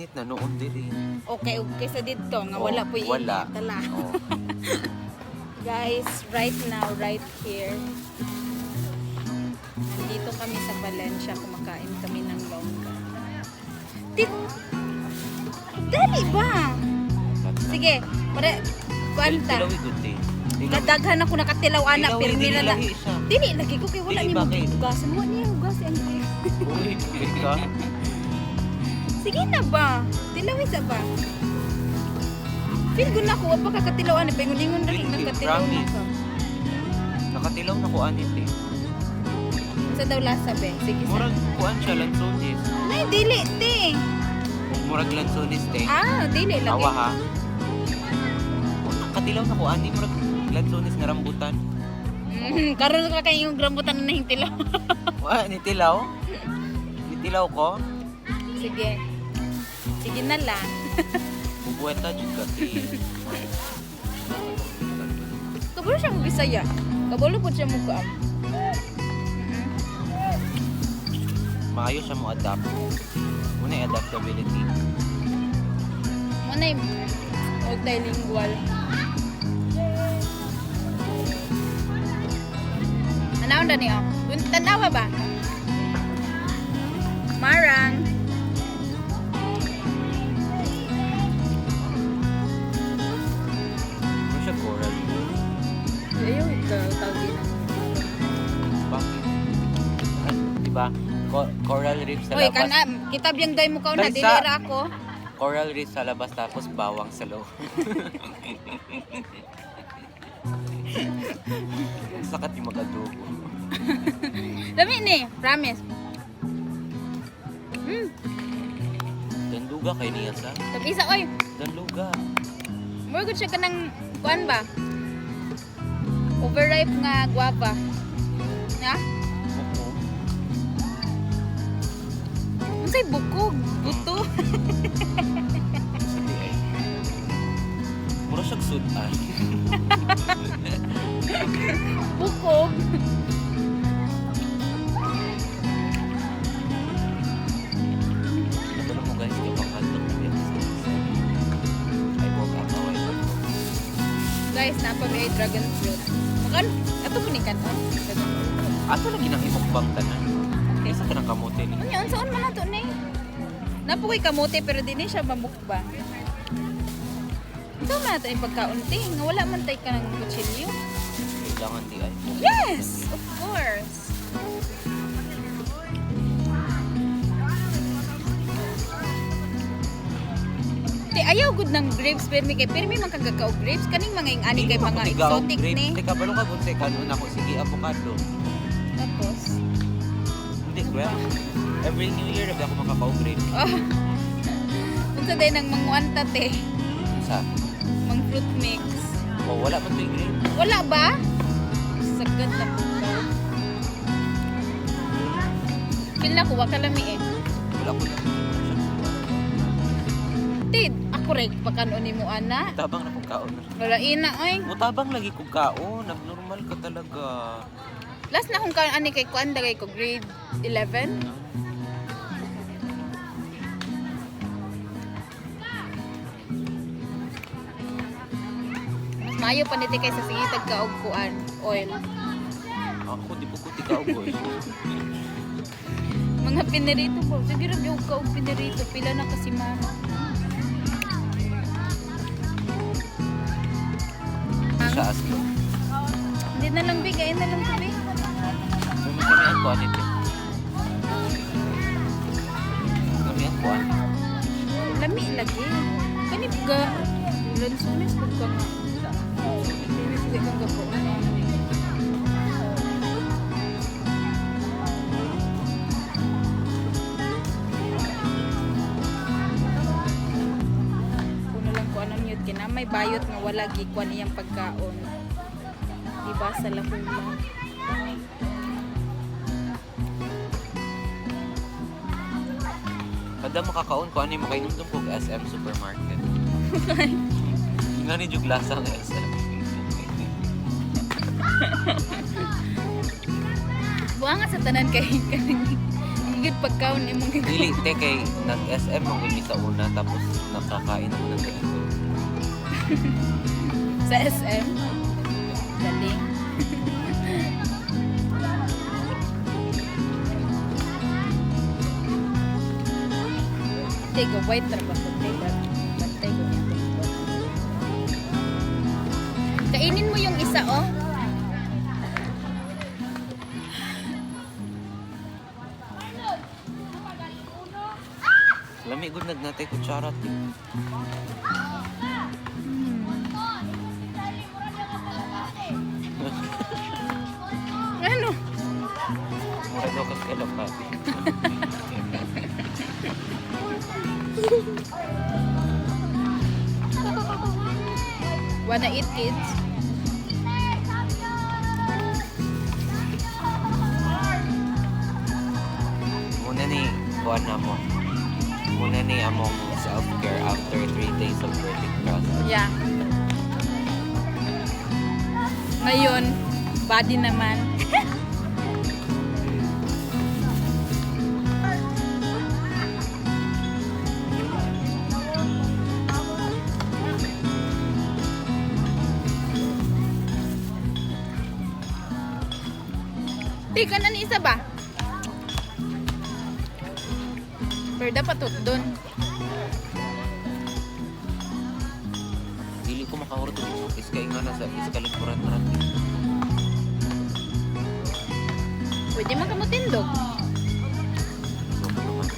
init na noon diri. Okay, okay sa dito nga wala po yung wala. init. Tala. Oh. Guys, right now, right here, nandito kami sa Valencia, kumakain kami ng longga. Dali ba? Sige, para, kuanta. Tilaw good day. Kadaghan ako nakatilaw anak, pero nila na. Lahi siya. Dili, lagi ko kay wala Dili, ni bakit? maghugasan. Wala niya hugasan. Uy, pili ka. Sige na ba? Tilawin sa ba? Feel ko na ko, wapa kakatilaw anak, pengulingon na rin, Dili, nakatilaw na promise. ka. Nakatilaw na ko anit eh. Sa daw lasa be, sige sa. Murag kuan siya lansones. Nay, dili, te. Murag lansones te. Ah, dili lagi. Awa ha. Nakatilaw na ko ani murag lansones nga rambutan. Karon ka kay yung rambutan na hintilaw. Wa ni tilaw? Ni tilaw ko. Sige. Sige na lang. Bubueta jud ka ti. Kabalo siya mo Bisaya. Kabalo po siya mo kuam. Maayo siya mo adapt. Una adaptability. Ano yung multilingual? Anawon na niyo? Tanawa ba? Marang. Ano siya coral? Ayaw, tawagin na. Bakit? Diba? Coral reef sa Oy, labas. kita biyang day mo ka na, Dahil dili sa- ra ako. Coral reef sa labas tapos bawang sa loob. Sakat yung mag-adobo. Dami ni, promise. Danluga kay niya sa. Tapi isa, oy, Danluga. more good siya ka ng, kuan ba? Overripe nga guava. Na? Oo. Unsay bukog? Buto? Sabi ay. Mura siyang sudan. Bukog? Nabalo mo guys, kaya pangkaldok na yan sa isa. Ay, huwag kakaway ko. Guys, napa may dragon fruit. Makan, ato po ni kanon. Ato lagi nang imukbang ka na. Isa ka ng kamote ni. Ano, saan man nato ni? Napa ko'y kamote pero di ni siya mamukbang. Ito man nato yung pagkaunti. Nga wala man tayo ka ng kutsilyo. Kailangan di ay. Yes! Of course! Di, ayaw good ng grapes, permi man kagakaw grapes. Kaning mga yung ani kay mga exotic ni. Teka, balo ka bunsay kanon ako. Sige, avocado. Tapos, Hindi, well, every New Year, ako makakaw grapes. oh, unsa day nang mangwanta te, Sa? mang fruit mix. Oh, wala man ito grape. Wala ba? Sagad na po ka. Feel na ko, wakalami eh. Wala ko lang. Tid, ako rin, pagkano ni mo ana. Mutabang na kong kaon. Wala ina, oy. Mutabang lagi kong kaon. Abnormal ka talaga. Last na kung ani kay kuan dagay ko grade 11. Mas maayo pa niti kay sa singitag ka og kuan, oil. Ako, di po ko tikaw Mga pinirito po. Sige rin yung ka og pinirito. Pila na kasi mama. Sa aslo. Hindi na lang bigay na lang kami. Kamihan ko anit eh. Kamihan ko anit. Lami lagi. Kanip ka. Lansunis pag ka nga. Hindi kang gapo. Kuno lang ko anong yun. Kina may bayot nga wala gikuan iyang pagkaon. Diba sa lahula. Kada makakaon ko ano yung makainom ko SM supermarket. Nga ni Juglasa ang SM. Buang nga sa tanan kay gid pagkaon imong Dili, te, kay nag-SM ang gumi sa una, tapos nakakain ako ng ganito. sa SM. Galing. Tigo, white trabaho. Bantay ko niya. Kainin mo yung isa, oh. Lami gud nagnatay kutsara, te. Ano? Mura daw kasi alapat. Wanna eat, kids? Muna ni, kuha na mo. Muna ni among self-care after 3 days of working class. Yeah. Ngayon, body naman. Tika na ni isa ba? Pero dapat doon. Dili ko makahurot yung iskay nga nasa iskalikuran na rin. Pwede man ka mo tindog. Gusto ko naman.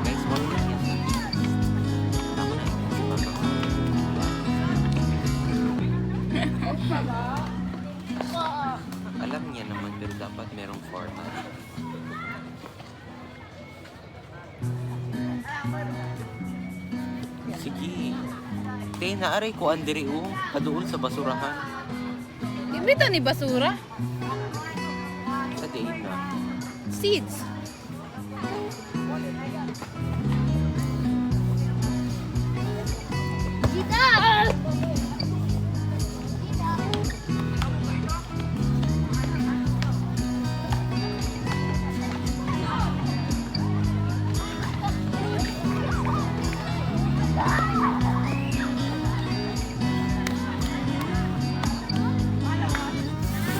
Guys, wag na yan. Ako na yun. Alam niya naman pero dapat merong format. Sige. Te, naaray ko andiri o. Kaduol sa basurahan. Ibito ni basura. Sa diin na. Seeds.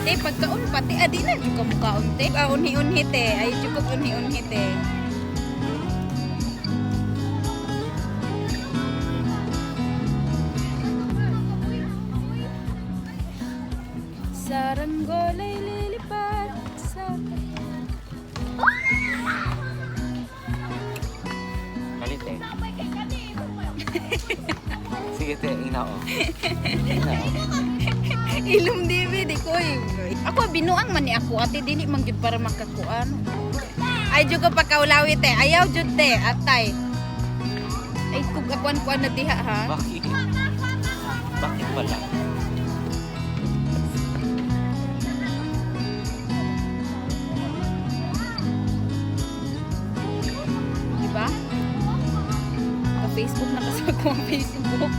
Te, pagkaon pati, adi na juga mukhaon te. Unhi-unhi te, ay cukup unhi-unhi te. Saranggolay lilipad sa... Kalit eh. Sige te, inao. Inao. Ilum DVD ko Ako binuang man ni ako ate dili man gyud para makakuan. Ay jud ko pakaulawi te. Ayaw jud te atay. Ay kug akuan-kuan na diha ha. Bakit? Bakit pala? Diba? Ka Facebook na kasi ako ang Facebook.